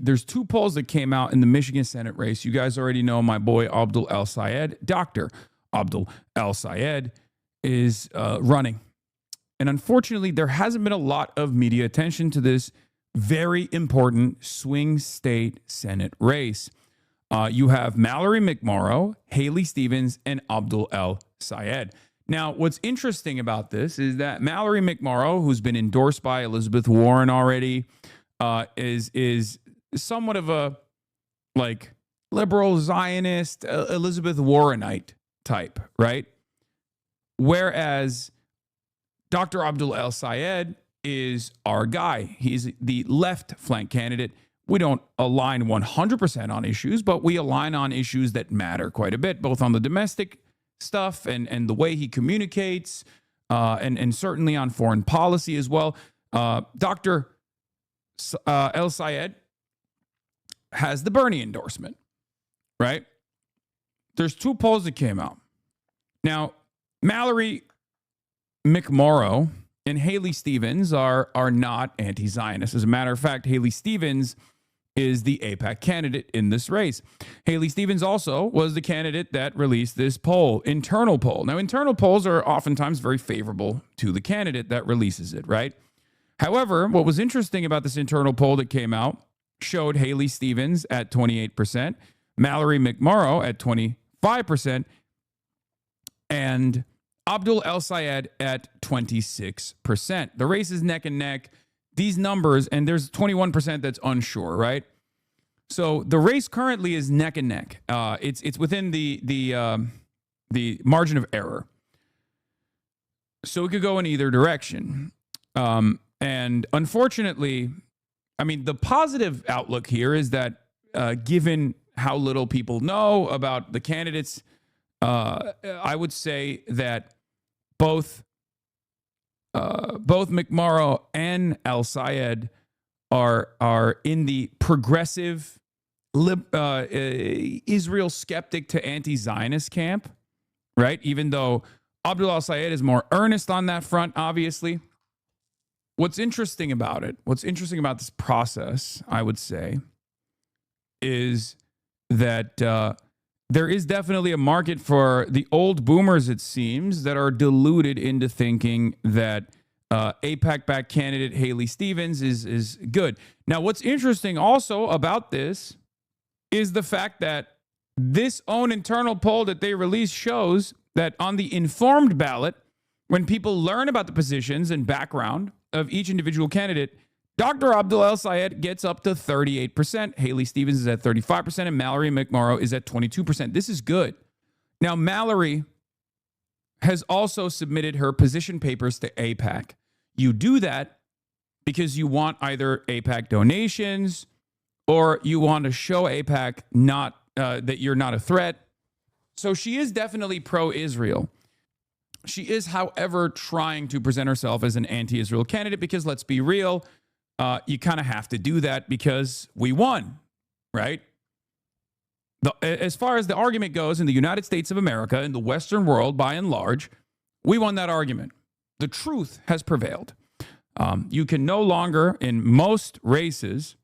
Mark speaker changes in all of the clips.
Speaker 1: there's two polls that came out in the Michigan Senate race. You guys already know my boy Abdul El-Sayed, Dr. Abdul El-Sayed is running. And unfortunately, there hasn't been a lot of media attention to this very important swing state Senate race. You have Mallory McMorrow, Haley Stevens, and Abdul El-Sayed. Now, what's interesting about this is that Mallory McMorrow, who's been endorsed by Elizabeth Warren already, is somewhat of a liberal Zionist, Elizabeth Warrenite type, right? Whereas Dr. Abdul El-Sayed is our guy. He's the left flank candidate. We don't align 100% on issues, but we align on issues that matter quite a bit, both on the domestic stuff and the way he communicates, and certainly on foreign policy as well. Dr. El-Sayed has the Bernie endorsement, right? There's two polls that came out. Now, Mallory McMorrow and Haley Stevens are not anti-Zionist. As a matter of fact, Haley Stevens is the AIPAC candidate in this race. Haley Stevens also was the candidate that released this poll, internal poll. Now, internal polls are oftentimes very favorable to the candidate that releases it, right? However, what was interesting about this internal poll that came out showed Haley Stevens at 28%, Mallory McMorrow at 25%, and Abdul El-Sayed at 26%. The race is neck and neck. These numbers, and there's 21% that's unsure, right? So the race currently is neck and neck. It's within the margin of error. So it could go in either direction. And unfortunately, I mean, the positive outlook here is that given how little people know about the candidates, I would say that both McMorrow and El-Sayed are in the progressive Israel skeptic to anti-Zionist camp, right? Even though Abdul El-Sayed is more earnest on that front, obviously. What's interesting about this process, I would say, is that there is definitely a market for the old boomers, it seems, that are deluded into thinking that AIPAC-backed candidate Haley Stevens is good. Now, what's interesting also about this is the fact that this own internal poll that they released shows that on the informed ballot, when people learn about the positions and background of each individual candidate, Dr. Abdul El-Sayed gets up to 38%. Haley Stevens is at 35%, and Mallory McMorrow is at 22%. This is good. Now, Mallory has also submitted her position papers to AIPAC. You do that because you want either AIPAC donations or you want to show AIPAC that you're not a threat. So she is definitely pro-Israel. She is, however, trying to present herself as an anti-Israel candidate because, let's be real, you kind of have to do that because we won, right? As far as the argument goes in the United States of America, in the Western world, by and large, we won that argument. The truth has prevailed. You can no longer, in most races,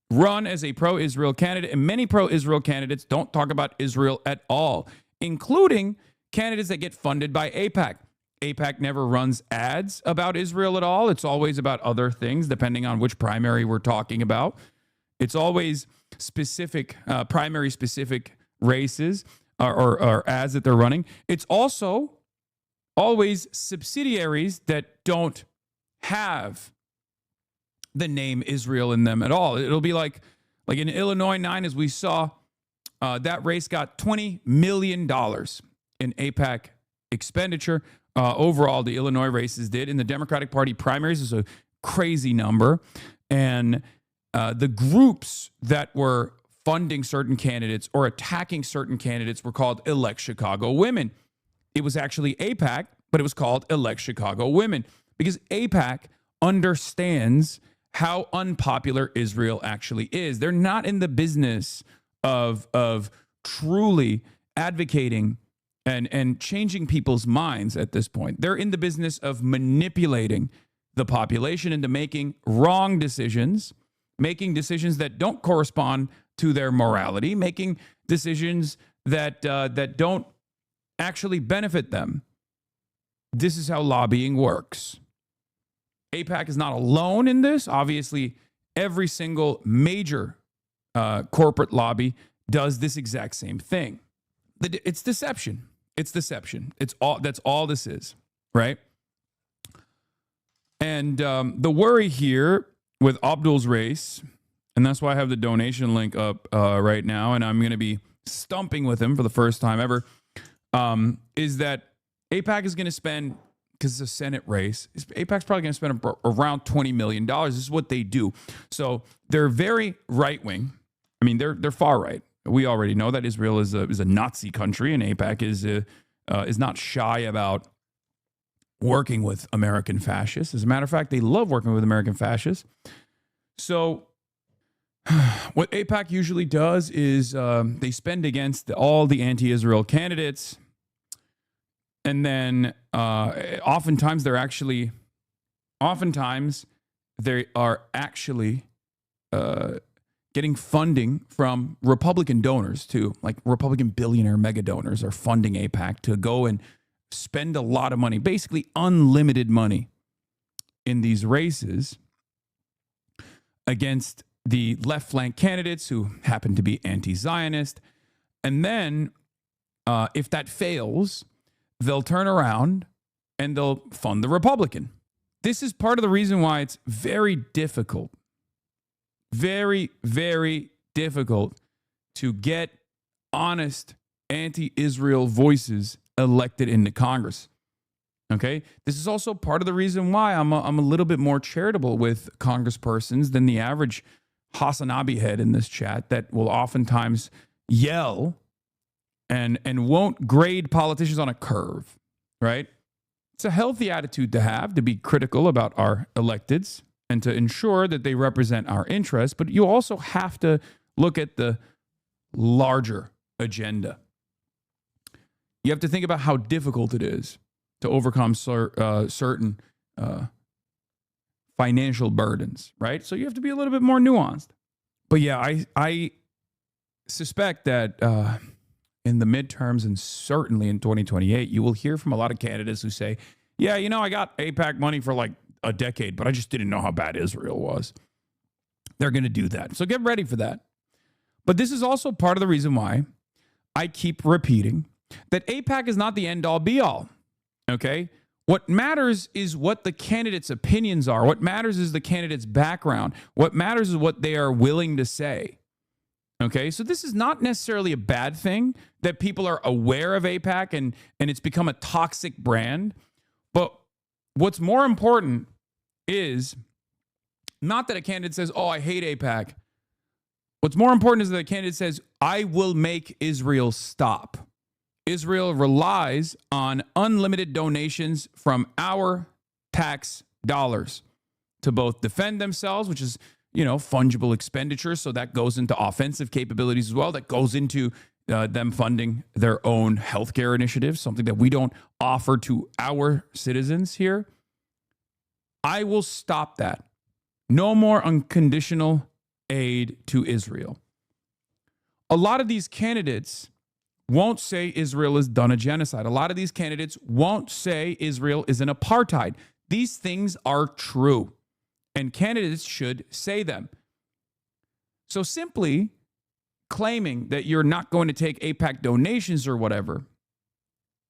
Speaker 1: run as a pro-Israel candidate, and many pro-Israel candidates don't talk about Israel at all, including candidates that get funded by AIPAC. AIPAC never runs ads about Israel at all. It's always about other things, depending on which primary we're talking about. It's always specific, primary-specific races or ads that they're running. It's also always subsidiaries that don't have the name Israel in them at all. It'll be like in Illinois 9, as we saw, that race got $20 million in AIPAC expenditure. Overall, the Illinois races did. In the Democratic Party primaries is a crazy number. And the groups that were funding certain candidates or attacking certain candidates were called Elect Chicago Women. It was actually AIPAC, but it was called Elect Chicago Women because AIPAC understands how unpopular Israel actually is. They're not in the business of truly advocating and changing people's minds at this point. They're in the business of manipulating the population into making wrong decisions making decisions that don't correspond to their morality, making decisions that don't actually benefit them. This is how lobbying works. AIPAC is not alone in this. Obviously, every single major corporate lobby does this exact same thing. It's deception. It's deception. That's all this is, right? And the worry here with Abdul's race, and that's why I have the donation link up right now, and I'm going to be stumping with him for the first time ever, is that AIPAC is going to spend, because it's a Senate race, AIPAC's probably going to spend around $20 million. This is what they do. So they're very right-wing. I mean, they're far right. We already know that Israel is a Nazi country, and AIPAC is not shy about working with American fascists. As a matter of fact, they love working with American fascists. So what AIPAC usually does is they spend against all the anti-Israel candidates, and then oftentimes they are actually getting funding from Republican donors too, like Republican billionaire mega donors are funding AIPAC to go and spend a lot of money, basically unlimited money in these races against the left flank candidates who happen to be anti-Zionist. And then if that fails, they'll turn around and they'll fund the Republican. This is part of the reason why it's very difficult, very, very difficult to get honest anti-Israel voices elected into Congress. Okay? This is also part of the reason why I'm a little bit more charitable with congresspersons than the average HasanAbi head in this chat that will oftentimes yell and won't grade politicians on a curve, right? It's a healthy attitude to have, to be critical about our electeds and to ensure that they represent our interests, but you also have to look at the larger agenda. You have to think about how difficult it is to overcome certain financial burdens, right? So you have to be a little bit more nuanced. But yeah, I suspect that in the midterms and certainly in 2028, you will hear from a lot of candidates who say, yeah, you know, I got AIPAC money for like a decade, but I just didn't know how bad Israel was. They're going to do that. So get ready for that. But this is also part of the reason why I keep repeating that AIPAC is not the end-all be-all, okay? What matters is what the candidate's opinions are. What matters is the candidate's background. What matters is what they are willing to say, okay? So this is not necessarily a bad thing that people are aware of AIPAC and it's become a toxic brand. But what's more important is not that a candidate says, oh, I hate AIPAC. What's more important is that a candidate says, I will make Israel stop. Israel relies on unlimited donations from our tax dollars to both defend themselves, which is, you know, fungible expenditures. So that goes into offensive capabilities as well. That goes into them funding their own healthcare initiatives, something that we don't offer to our citizens here. I will stop that. No more unconditional aid to Israel. A lot of these candidates won't say Israel has done a genocide. A lot of these candidates won't say Israel is an apartheid. These things are true, and candidates should say them. So simply claiming that you're not going to take AIPAC donations or whatever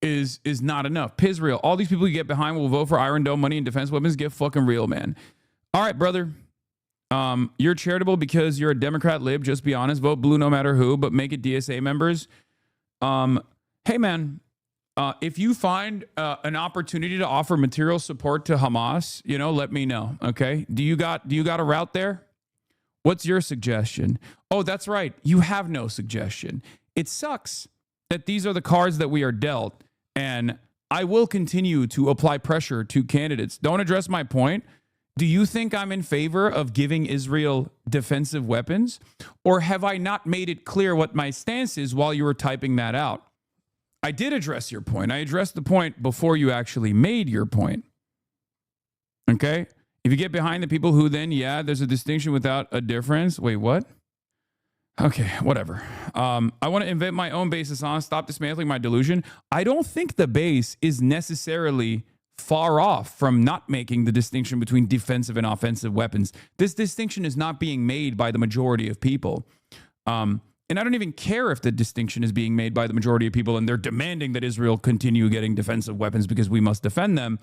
Speaker 1: is not enough. Pisreal, all these people you get behind will vote for Iron Dome money and defense weapons. Get fucking real, man. All right, brother. You're charitable because you're a Democrat lib. Just be honest. Vote blue no matter who, but make it DSA members. Hey, man, if you find an opportunity to offer material support to Hamas, you know, let me know. Okay. Do you got a route there? What's your suggestion? Oh, that's right. You have no suggestion. It sucks that these are the cards that we are dealt. And I will continue to apply pressure to candidates. Don't address my point. Do you think I'm in favor of giving Israel defensive weapons? Or have I not made it clear what my stance is while you were typing that out? I did address your point. I addressed the point before you actually made your point. Okay? If you get behind the people who then, yeah, there's a distinction without a difference. Wait, what? Okay, whatever. I want to invent my own base, Hasan. Stop dismantling my delusion. I don't think the base is necessarily far off from not making the distinction between defensive and offensive weapons. This distinction is not being made by the majority of people. And I don't even care if the distinction is being made by the majority of people and they're demanding that Israel continue getting defensive weapons because we must defend them.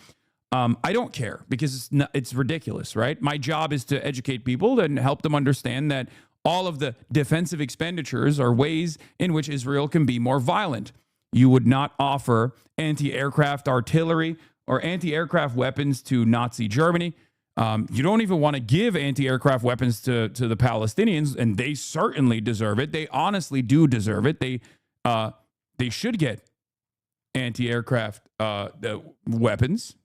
Speaker 1: I don't care because it's ridiculous, right? My job is to educate people and help them understand that all of the defensive expenditures are ways in which Israel can be more violent. You would not offer anti-aircraft artillery or anti-aircraft weapons to Nazi Germany. You don't even want to give anti-aircraft weapons to the Palestinians, and they certainly deserve it. They honestly do deserve it. They should get anti-aircraft weapons.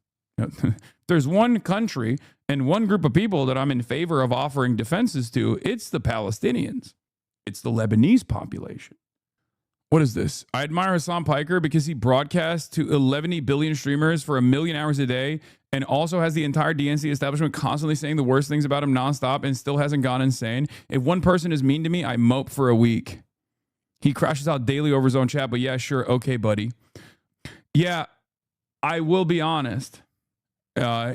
Speaker 1: There's one country and one group of people that I'm in favor of offering defenses to. It's the Palestinians. It's the Lebanese population. What is this? I admire Hassan Piker because he broadcasts to 11 billion streamers for 1 million hours a day and also has the entire DNC establishment constantly saying the worst things about him nonstop and still hasn't gone insane. If one person is mean to me, I mope for a week. He crashes out daily over his own chat, but yeah, sure. Okay, buddy. Yeah, I will be honest. I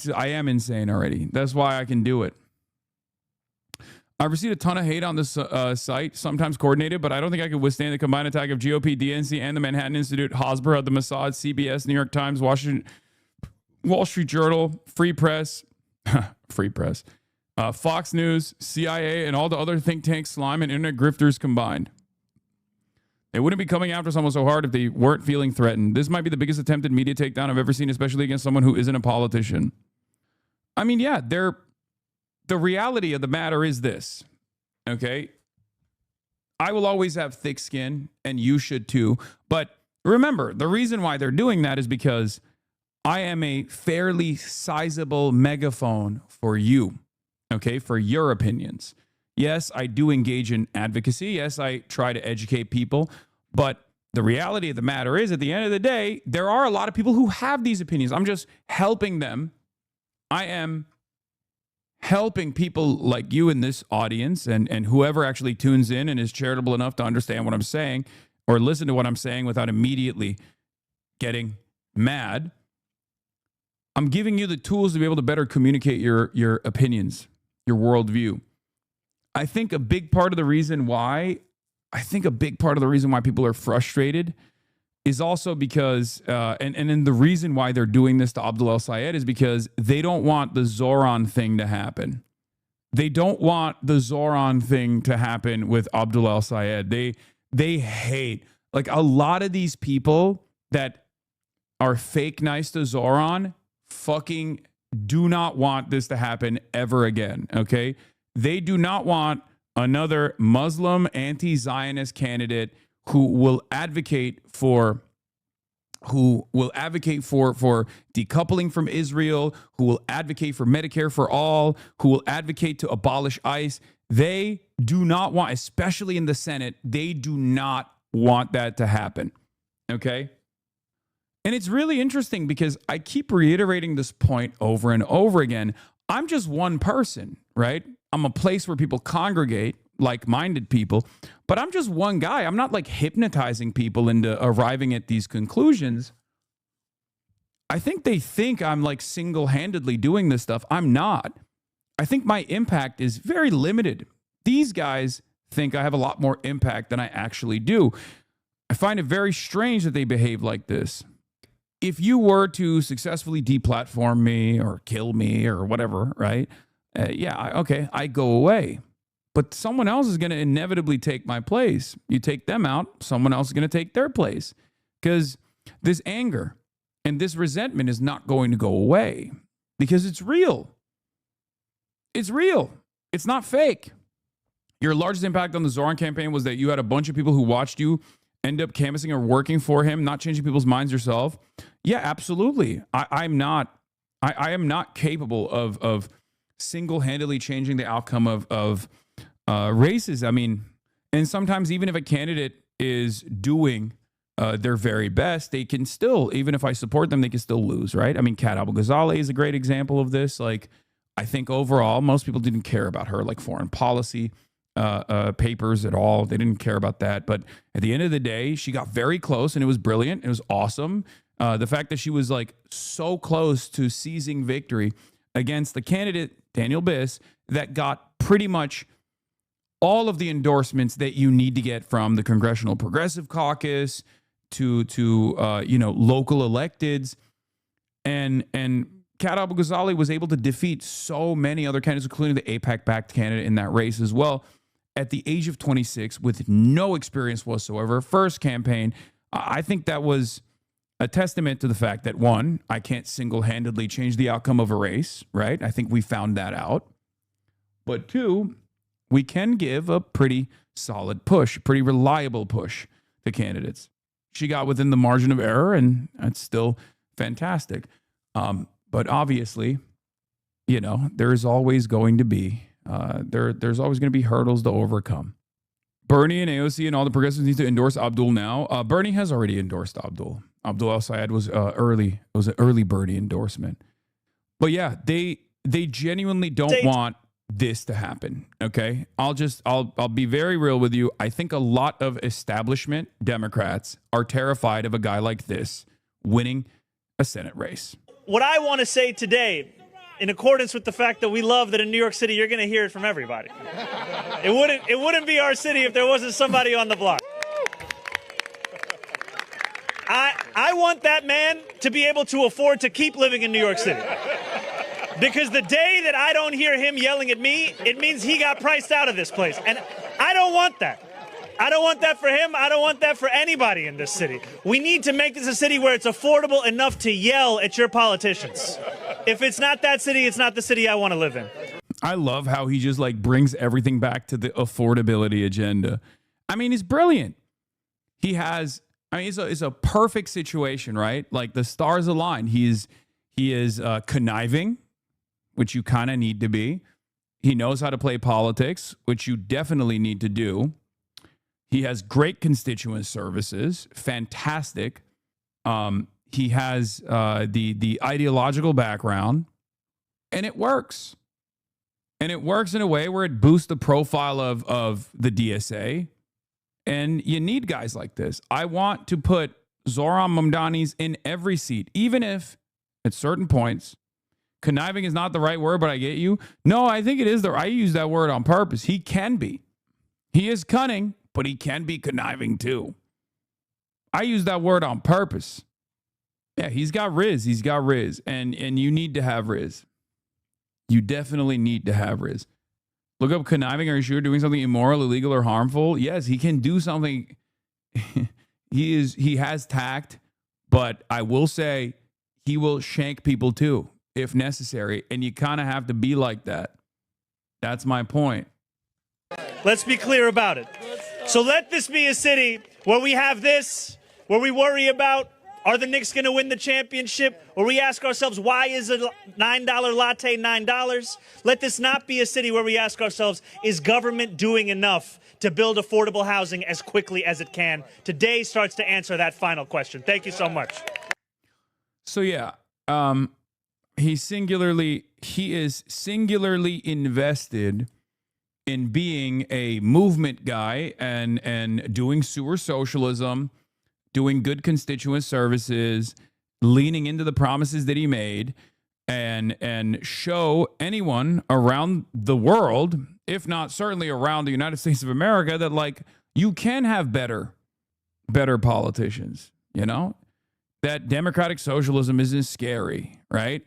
Speaker 1: am insane already. That's why I can do it. I've received a ton of hate on this site, sometimes coordinated, but I don't think I could withstand the combined attack of GOP, DNC, and the Manhattan Institute, Hasbro, the Mossad, CBS, New York Times, Wall Street Journal, Free Press, Fox News, CIA, and all the other think tanks, slime, and internet grifters combined. They wouldn't be coming after someone so hard if they weren't feeling threatened. This might be the biggest attempted media takedown I've ever seen, especially against someone who isn't a politician. I mean, yeah, the reality of the matter is this, okay? I will always have thick skin, and you should too. But remember, the reason why they're doing that is because I am a fairly sizable megaphone for you, okay, for your opinions. Yes, I do engage in advocacy. Yes, I try to educate people. But the reality of the matter is, at the end of the day, there are a lot of people who have these opinions. I'm just helping them. I am helping people like you in this audience and whoever actually tunes in and is charitable enough to understand what I'm saying or listen to what I'm saying without immediately getting mad. I'm giving you the tools to be able to better communicate your opinions, your worldview. I think a big part of the reason why people are frustrated is also because, and the reason why they're doing this to Abdul El-Sayed is because they don't want the Zoran thing to happen. They don't want the Zoran thing to happen with Abdul El-Sayed. They hate, like, a lot of these people that are fake nice to Zoran fucking do not want this to happen ever again, okay? They do not want another Muslim anti-Zionist candidate who will advocate for decoupling from Israel, who will advocate for Medicare for all, who will advocate to abolish ICE. They do not want, especially in the Senate, they do not want that to happen. Okay? And it's really interesting because I keep reiterating this point over and over again. I'm just one person, right? I'm a place where people congregate, like-minded people, but I'm just one guy. I'm not like hypnotizing people into arriving at these conclusions. I think they think I'm like single-handedly doing this stuff. I'm not. I think my impact is very limited. These guys think I have a lot more impact than I actually do. I find it very strange that they behave like this. If you were to successfully deplatform me or kill me or whatever, right? I go away. But someone else is going to inevitably take my place. You take them out, someone else is going to take their place. Because this anger and this resentment is not going to go away. Because it's real. It's real. It's not fake. Your largest impact on the Zoran campaign was that you had a bunch of people who watched you end up canvassing or working for him, not changing people's minds yourself. Yeah, absolutely. I am not capable of single-handedly changing the outcome of races. I mean, and sometimes even if a candidate is doing their very best, they can still, even if I support them, they can still lose, right? I mean, Kat Abel-Ghazaleh is a great example of this. Like, I think overall, most people didn't care about her, like foreign policy papers at all. They didn't care about that. But at the end of the day, she got very close, and it was brilliant. It was awesome. The fact that she was like so close to seizing victory against the candidate, Daniel Biss, that got pretty much all of the endorsements that you need to get from the Congressional Progressive Caucus to local electeds. And Kat Abu-Ghazali was able to defeat so many other candidates, including the AIPAC-backed candidate in that race as well, at the age of 26 with no experience whatsoever. First campaign. I think that was a testament to the fact that, one, I can't single-handedly change the outcome of a race, right? I think we found that out. But two, we can give a pretty solid push, a pretty reliable push to candidates. She got within the margin of error, and that's still fantastic. But obviously, there's always going to be there's always going to be hurdles to overcome. Bernie and AOC and all the progressives need to endorse Abdul now. Bernie has already endorsed Abdul. Abdul al-Sayed was early. It was an early Bernie endorsement. But yeah, they genuinely don't want this to happen. Okay, I'll be very real with you. I think a lot of establishment Democrats are terrified of a guy like this winning a Senate race.
Speaker 2: What I want to say today, in accordance with the fact that we love that in New York City, you're going to hear it from everybody. It wouldn't be our city if there wasn't somebody on the block. I want that man to be able to afford to keep living in New York City. Because the day that I don't hear him yelling at me, it means he got priced out of this place. And I don't want that. I don't want that for him. I don't want that for anybody in this city. We need to make this a city where it's affordable enough to yell at your politicians. If it's not that city, it's not the city I want to live in.
Speaker 1: I love how he just like brings everything back to the affordability agenda. I mean, he's brilliant. It's a perfect situation, right? Like the stars align. He is conniving, which you kind of need to be. He knows how to play politics, which you definitely need to do. He has great constituent services, fantastic. He has the ideological background, and it works. And it works in a way where it boosts the profile of the DSA. And you need guys like this. I want to put Zohran Mamdani's in every seat, even if at certain points, conniving is not the right word, but I get you. No, I think it is. I use that word on purpose. He can be. He is cunning, but he can be conniving too. I use that word on purpose. Yeah, he's got Riz. He's got Riz. And you need to have Riz. You definitely need to have Riz. Look up conniving. Are you sure doing something immoral, illegal, or harmful? Yes, he can do something. He has tact, but I will say he will shank people too, if necessary. And you kind of have to be like that. That's my point.
Speaker 2: Let's be clear about it. So let this be a city where we have this, where we worry about, are the Knicks going to win the championship? Or we ask ourselves, why is a $9 latte $9? Let this not be a city where we ask ourselves, is government doing enough to build affordable housing as quickly as it can? Today starts to answer that final question. Thank you so much.
Speaker 1: So yeah, he is singularly invested in being a movement guy and doing sewer socialism, doing good constituent services, leaning into the promises that he made, and show anyone around the world, if not certainly around the United States of America, that like you can have better politicians, that democratic socialism isn't scary, right?